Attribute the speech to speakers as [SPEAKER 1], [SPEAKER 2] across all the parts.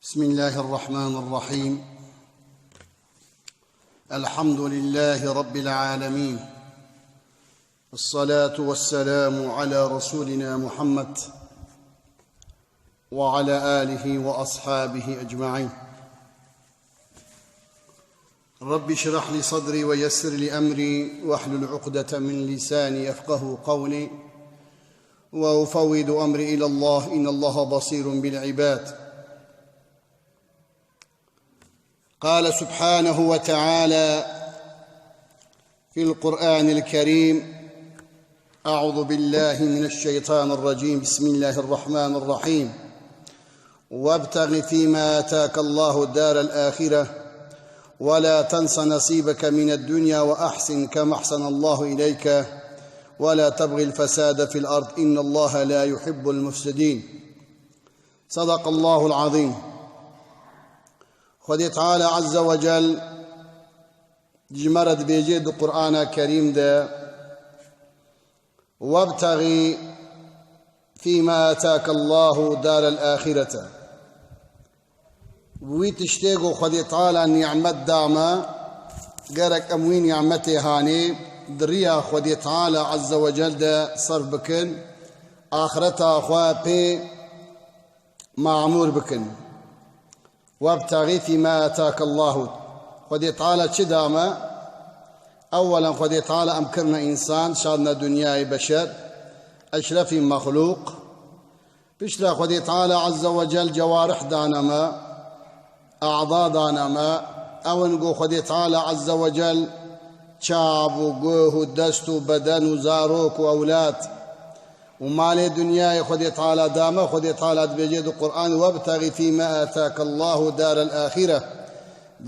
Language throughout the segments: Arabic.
[SPEAKER 1] بسم الله الرحمن الرحيم. الحمد لله رب العالمين، الصلاة والسلام على رسولنا محمد وعلى آله وأصحابه أجمعين. رب اشرح لي صدري ويسر لي أمري واحلل عقدة من لساني يفقه قولي، وأفوض أمري إلى الله إن الله بصير بالعباد. قال سبحانه وتعالى في القرآن الكريم: أعوذ بالله من الشيطان الرجيم، بسم الله الرحمن الرحيم. وابتغ فيما آتاك الله الدار الآخرة ولا تنس نصيبك من الدنيا وأحسن كما أحسن الله إليك ولا تبغ الفساد في الأرض إن الله لا يحب المفسدين. صدق الله العظيم. خدي تعالى عز وجل جمرد بيجيد القرآن الكريم ده: وابتغي فيما آتاك الله دار الآخرة. ويتشتيقوا خدي تعالى نعمت داما قرك أموين نعمتي هاني دريا خدي تعالى عز وجل ده صرف بكن آخرتها أخوة بي معمور بكن. وابتغي فيما آتاك الله. خدي تعالى شداما أولا خدي تعالى أمكرنا إنسان شادنا دنياي بشر أشرفي مخلوق بشرا خدي تعالى عز وجل جوارح دانما أعضاء دانما أو نقول خدي تعالى عز وجل شعب وقوه دست وبدن وزاروك وأولاد ومالي دنياي خدي تعالى داما. خدي تعالى بيجيد القرآن: وابتغي فيما آتاك الله دار الآخرة.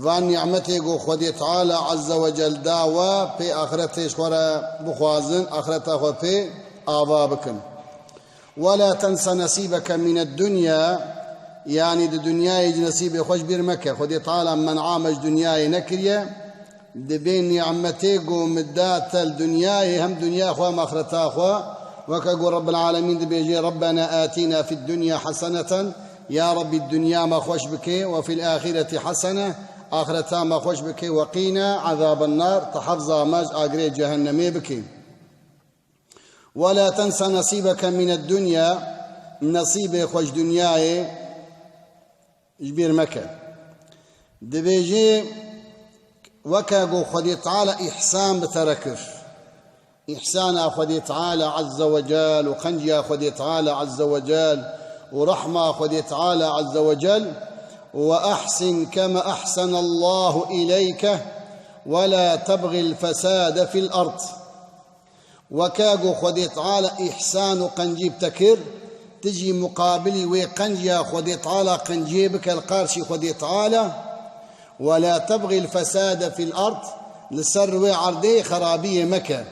[SPEAKER 1] فان نعمتي قو خدي تعالى عز وجل داوا في آخرتي شورا بخوازن آخرتها خو في آبابكم. ولا تنس نصيبك من الدنيا، يعني دي دنياي نصيبي خوش بير مكة. خدي تعالى من عامج دنياي نكرية دبين نعمتي قو مدات الدنياي هم دنيا خوا آخرتها خوا. وكقول رب العالمين بيجي: ربنا آتنا في الدنيا حسنة، يا رب الدنيا ما خوش بك، وفي الآخرة حسنة، آخرتها ما خوش بك، وقينا عذاب النار، تحفظ ماج آقري جهنمي بك. ولا تنسى نصيبك من الدنيا، نصيب خوش دنياي جبير مكة. دبيجي وكقول خدي تعالى إحسان بتركف إحسان أخذ تعالى عز وجل، وخنجي أخذ تعالى عز وجل، ورحمة أخذ تعالى عز وجل. وأحسن كما أحسن الله إليك ولا تبغي الفساد في الأرض. وكاغو خذ تعالى إحسان قنجي بتكر تجي مقابلي وقنجي أخذ تعالى قنجي بك القارشي خذ تعالى ولا تبغي الفساد في الأرض لسر وعردي خرابية مكة.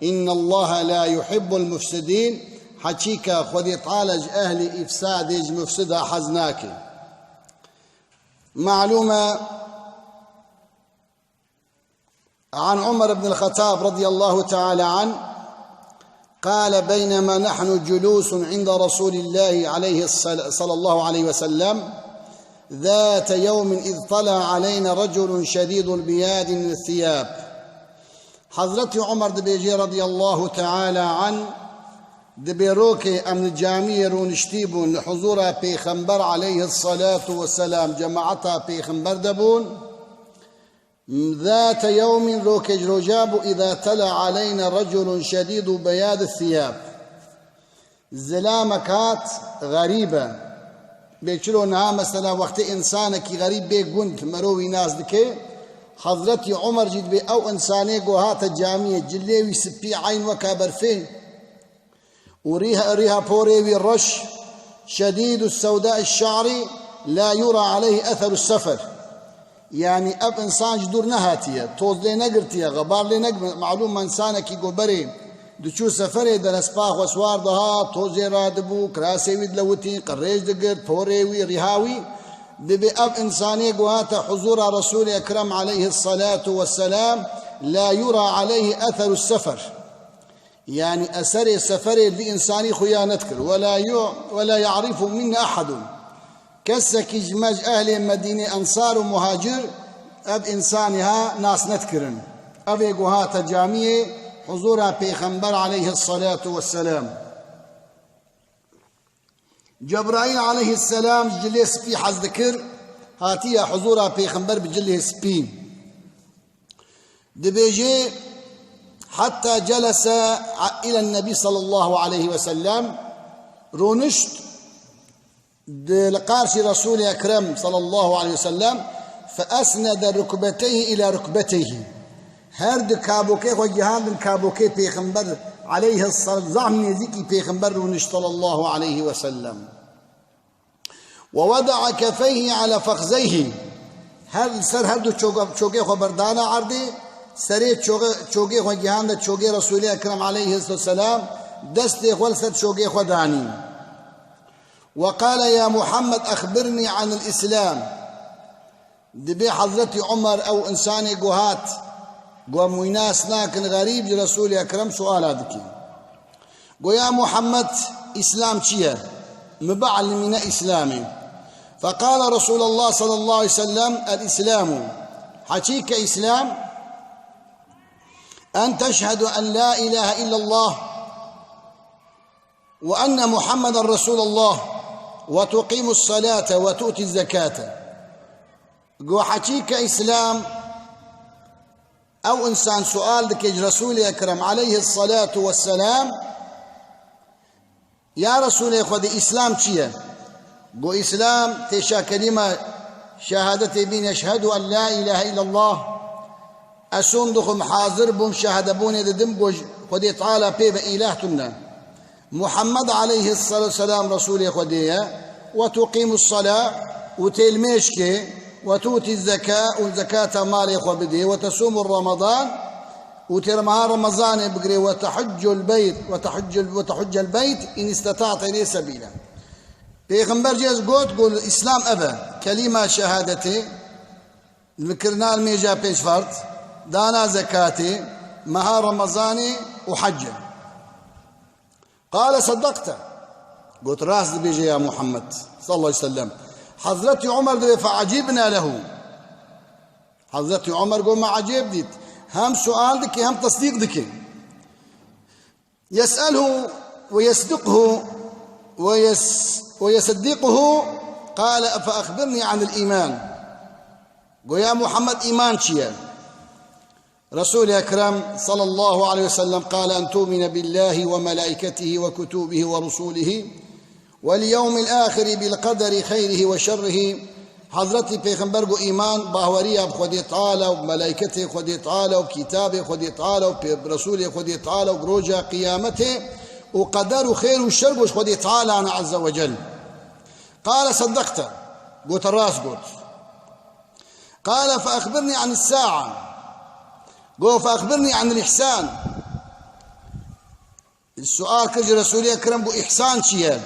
[SPEAKER 1] إن الله لا يحب المفسدين. حكيك خذي طالج أهل إفساد مفسدها حزناك. معلومة عن عمر بن الخطاب رضي الله تعالى عنه قال: بينما نحن جلوس عند رسول الله صلى الله عليه وسلم ذات يوم إذ طلع علينا رجل شديد البياد من الثياب. حضرت عمر دبيجي رضي الله تعالى عنه دبيروكي أمن الجامير ونشتيبون لحضور بيخنبر عليه الصلاة والسلام جماعتها بيخنبر دبون ذات يوم روكي رجاب إذا طلع علينا رجل شديد بياض الثياب. زلامكات غريبة بيشلونها مثلا وقت إنسانك غريب بيقنت مروي ناس دكي. حضرت عمر جد بي أو إنساني قوهات الجامية جليوي سبي عين وكابر فيه وريها بوريوي الرش شديد السوداء الشعري لا يرى عليه أثر السفر. يعني أب إنسان جدور نهاتية توز لي نقرتية غبار لي نقر. معلوم إنسانك يقول بري دچو سفره در اسپاخ وسوار دها توزي رادبو كراسيوي دلوتي قريج دقر بوريوي رهاوي دبي أب إنساني قوات حضور رسول أكرم عليه الصلاة والسلام لا يرى عليه أثر السفر. يعني أثر السفر لإنساني خيانتك ولا يعرف منا أحد كسك جمج أهل مدينة أنصار ومهاجر أب إنسانها ناس نتكرن أب يقوها تجامية حضورها بيخنبر عليه الصلاة والسلام. جبرائيل عليه السلام جلي سبي حز ذكر هاتيا حضورها بيخنبر بجله سبي دبيجي حتى جلس إلى النبي صلى الله عليه وسلم رونشت لقارش رسول أكرم صلى الله عليه وسلم فأسند ركبتيه إلى ركبتيه هرد كابوكي وجهان كابوكي بيخنبر عليه الصلاة زعم يزيكي بيخنبر رونشت صلى الله عليه وسلم ووضع كفيه على فخذيه هل سر هردو چوغي خبردانا عردي سري چوغي وجهان چوغي رسول أكرم عليه الصلاة والسلام دستي خلصت چوغي خداني وقال يا محمد أخبرني عن الإسلام دبي حضرتي عمر أو إنساني قهات قوم ناس لكن غريب لرسول أكرم سؤال هذا قو يا محمد إسلام شيا مبعلمين إسلامي فقال رسول الله صلى الله عليه وسلم الإسلام حكيك إسلام أن تشهد أن لا إله إلا الله وأن محمد رسول الله وتقيم الصلاة وتؤتي الزكاة قو حكيك إسلام أو إنسان سؤال دكيج رسول أكرم عليه الصلاة والسلام يا رسول أخوة إسلام شيا قو إسلام تشا كلمة شهادة بين يشهد أن لا إله إلا الله أسندخم حاضر بهم شهد بون دم خدي تعالى بيب إلهتنا محمد عليه الصلاة والسلام رسول خديه وتقيم الصلاة وتلمشك وتؤتي الزكاة والزكاة مالي خبدي وتصوم رمضان وترمها رمضان بقري وتحج البيت وتحج البيت إن استطعت إليه سبيلا. بيغمبر جيز قول الإسلام أبا كلمة شهادتي ذكرنا الميجا بيش فرد دانا زكاتي مها رمضاني وحج. قال صدقت قلت راس بيجي يا محمد صلى الله عليه وسلم. حضرتي عمر فعجبنا له حضرتي عمر قول ما عجيب ديت هم سؤال دكي هم تصديق دكي يسأله ويصدقه ويصدقه. قال فأخبرني عن الإيمان قل يا محمد إيمان شيا رسول أكرم صلى الله عليه وسلم قال أن تؤمن بالله وملائكته وكتبه ورسوله واليوم الآخر بالقدر خيره وشره. حضرتي پیغمبر کو ایمان باوری اب خودی تعالی و ملائکته خودی تعالی و کتاب خودی تعالی و رسول خودی تعالی و روجا قیامته وقدر خير والشر خودی تعالی عز وجل. قال صدقت قلت الراس قلت. قال فأخبرني عن الساعة قل فأخبرني عن الإحسان. السؤال كج رسول أكرم بو إحسان شيئا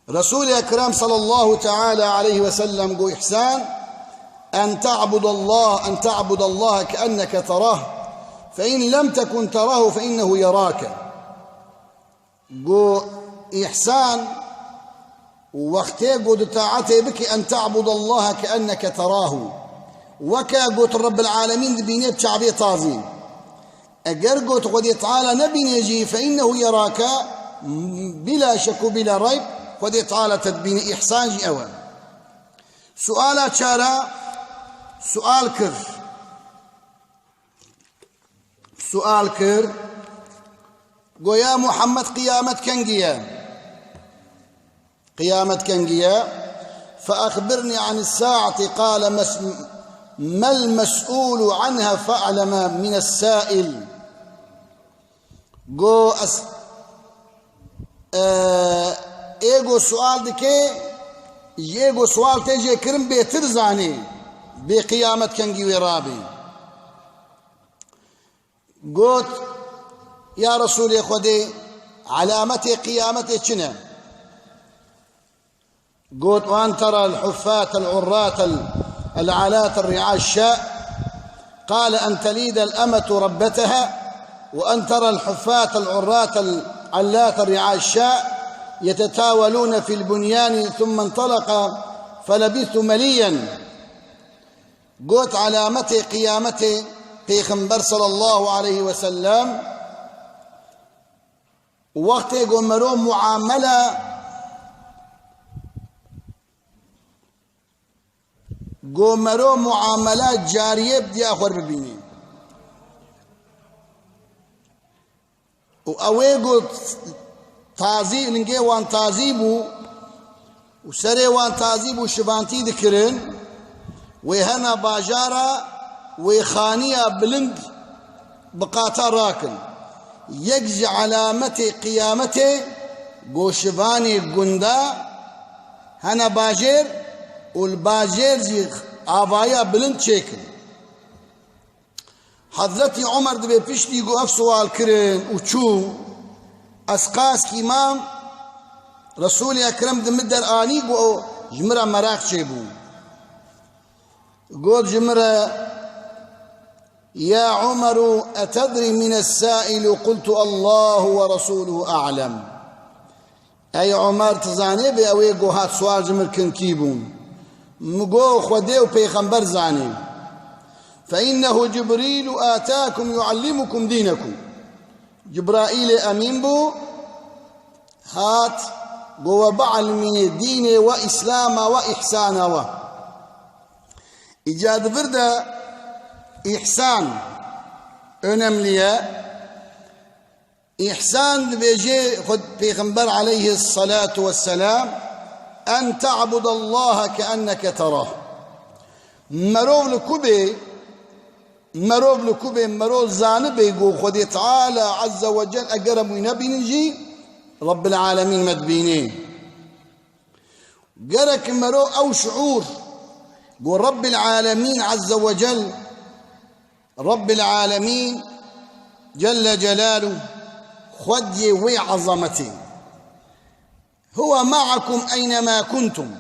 [SPEAKER 1] رسول أكرم صلى الله تعالى عليه وسلم قو إحسان أن تعبد الله كأنك تراه فإن لم تكن تراه فإنه يراك. قو إحسان وقتي قو طاعته بك أن تعبد الله كأنك تراه وكا قوت رب العالمين بينيت شعبي طازي أجر قوت قد تعالى نبي يجي فإنه يراك بلا شك بلا ريب قد تعالى تدبين إحسان جي أول. سؤال شارع سؤال كر قو يا محمد قيامة كنجية فأخبرني عن الساعة. قال ما المسؤول عنها فأعلم من السائل. قو ايگو سوال دکے یگو سوال تیجے کرم بہتر زانے بے قیامت کنگی ویرابی. قوت يا رسول خدي علامة قيامته چنه؟ قلت وأن ترى الحفاة العراة العلاة الرعاء الشاء. قال أن تليد الأمة ربتها وأن ترى الحفاة العراة العلاة الرعاء الشاء. يتتاولون في البنيان ثم انطلق فلبثت مليا. قوت علامته قيامته پیغمبر صلى الله عليه وسلم وقت قمرو معاملة جارية بدي أخور ببيني وأوي قلت تازيب لنجي وان تازيبو وسري وان تازيبو شبانتي ذكرن وهنا باجارة وخانية بلند بقاتا راكن يجزي علامتي قيامتي قوشباني قندا هنا باجر والباجر زي آبايا بلند شكل. حضرتي عمر دبي بيشتي قو اف سوال كرن وشو اسقاس كيمام رسول اكرم دمدر اني قو جمرة مراك شيبو قول جمرة يا عمر أتدري من السائل؟ قلت الله ورسوله أعلم. أي عمر تزاني بأوي قو هات سوال جمر كن كيبون مقو خوديو بيغمبر زاني فإنه جبريل آتاكم يعلمكم دينكم. جبرائيل أمين بو هات قو بعلمي ديني وإسلام وإحسان إيجاد برده إحسان أنمليا إحسان بيجي خد بيغمبر عليه الصلاة والسلام أن تعبد الله كأنك تراه. مروف لكوبي مروف زانبي قو خد تعالى عز وجل أقرب ونبي نجي رب العالمين مدبينين قرك مرو أو شعور قو رب العالمين عز وجل رب العالمين جل جلاله خدي وعظمتي هو معكم أينما كنتم.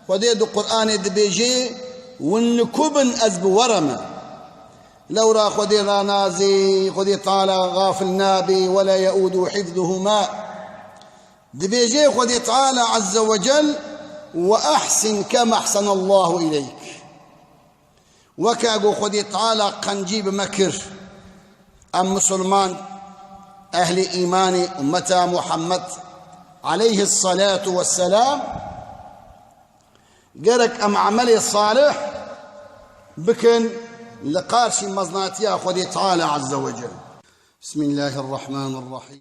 [SPEAKER 1] خدي دو قرآن دبيجي ونكبن أزب ورما لو را خدي رانازي خدي تعالى غافل نابي ولا يؤود حفظهما دبيجي خدي تعالى عز وجل وأحسن كما أحسن الله إليك وكاقو خدي تعالى قنجيب مكر أم مسلمان أهل إيمان أمة محمد عليه الصلاة والسلام قرك أم عملي صالح بكن لقارش مزناتيا خدي تعالى عز وجل. بسم الله الرحمن الرحيم.